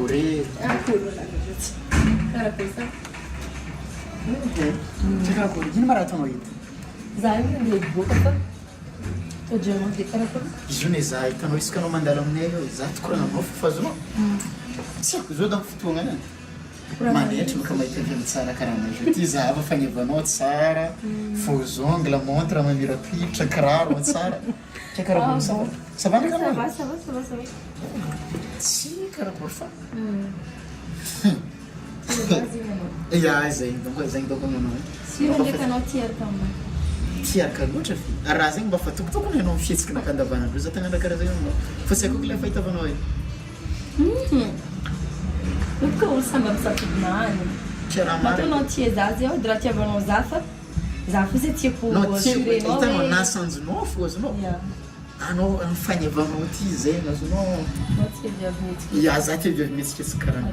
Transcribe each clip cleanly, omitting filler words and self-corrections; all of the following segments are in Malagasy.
Corée. Akory wala karakory sa. Tsaka akory, ino ma raha ataonao eto? Za io mandeha boaka fa todianao dia karakory. Izy io ne za hitanao isaka anao mandalo aminay eo, za tokorana anao fafazonao. Tsy haiko zao damo fotoagna ana. Manetry maka mahita avy tsara karaha an'izao. Ty zava fanevanao tsara, faux ongle, montre, mamirapiratra, kiraro tsara. Tsaka karaha ça va? Ça va ndraika anao? Ça va. Tsy karakory fa. Vas-y, Zay donc anao. Siro ndraiky anao tiaraka aminao. Tsy araka loatra fi. Raha zegny mba fa tokotokony ianao mifihetsiky nakandavanandro. Za tagnana karaha zay aminao. Fa tsy haiko ilay fahitavanao e. Nunca olo samba misafidinany. Tsy raha Matoa marina. anao tia za zay raha tiavanao za fa za fotsy tiako No tsy surenao hitanao nasanjonao fo azonao. Anao fanevanao ty zay azonao. Nao tia viavy Ya za ty avy mihetsika karaha.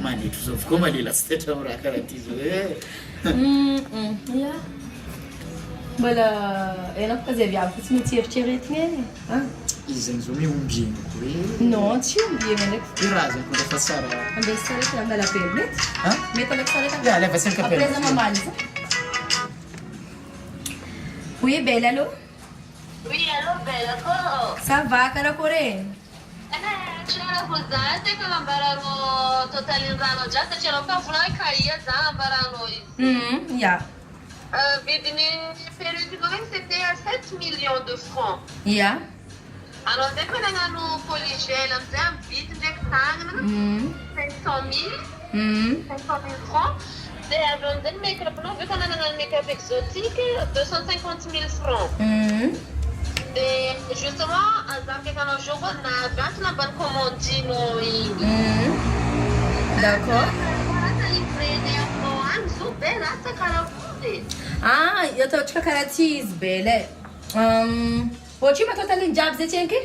Manetro zao avokoa malela sy tetra amin'ny raha karaha ty zao. Ya. Mbola ianao fa zay viavy fotsy mitsieritreretigny e. Izy zegny zao miombiana koe. Non, tsy ombiana ndraiky. I raha zegny koa rehefa tsara. Andeha saraka andala pely mety? Mety alaka saraka? Ya leva sen kapela. Après za mamaly za. Oui, belle, allô? Oui, allô, belle, d'accord. Ça va, karakory? C'era cos'è? Che l'ambarano totalizzano già, se c'era un po' fuori caia già ambarano. Ya. Vidini periodicamente c'était à 7 millions de francs. Ya. Alors, dès que nous avons polygel, on a un vide d'hectare, 500 000, 500 000 francs. Et avant de make-up, vu qu'on a un make-up exotique, 250 000 francs. Et justement, dans le jour, on a une bonne commande. D'accord. Ah, eu tô te cacaratis, bele. O time total em jobs de tinha aqui?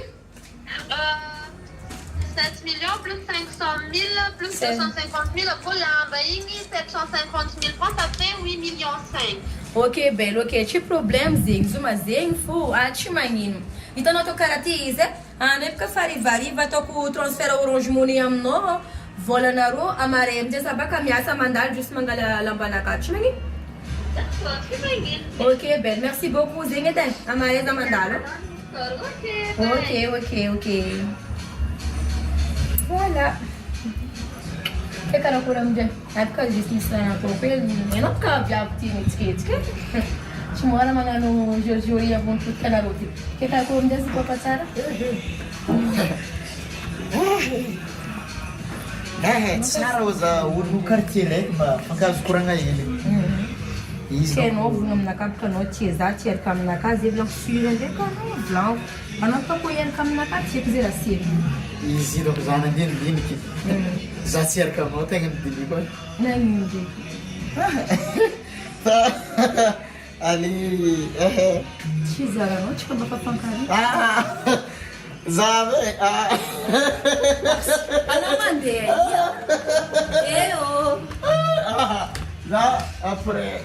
7 millions plus 500 000 plus 250 000 pour l'ambaïni, 750 000 francs, ça fait 8 millions 5. Ok, belo, ok. Tinha problemzinho, zuma zinho, fu, tinha manhino. Então não tô caratis, nem porque vai tô com transfer orange money no, vola na rua, amarelo, já sabe que a minha essa mandar just mangala lambana cá, tinha manhino. Ok, bel, merci beaucoup, zinho, amarelo da mandalo. Ok. Voilà. Que cara por amor, é porque disse isso na propel, eu não cabe a tinha skate. Chimora mana no Jorjoria bom tudo que na rota. Que cara por onde se pode passar? Tsara oza olo quartier raiky mba fankazo koragna hely. Izy Que novo na casa que não tinha já tinha cam na casa e blanc sur onde que não blanc. Ana pa ko yan cam na casa tinha que dizer assim. izy donc za nandinidiniky. Za tsy araka aminao tegna midiny koa. Não entendi. Ali Xizara não tinha para pancada. za ve Ana mandei. Eu. za après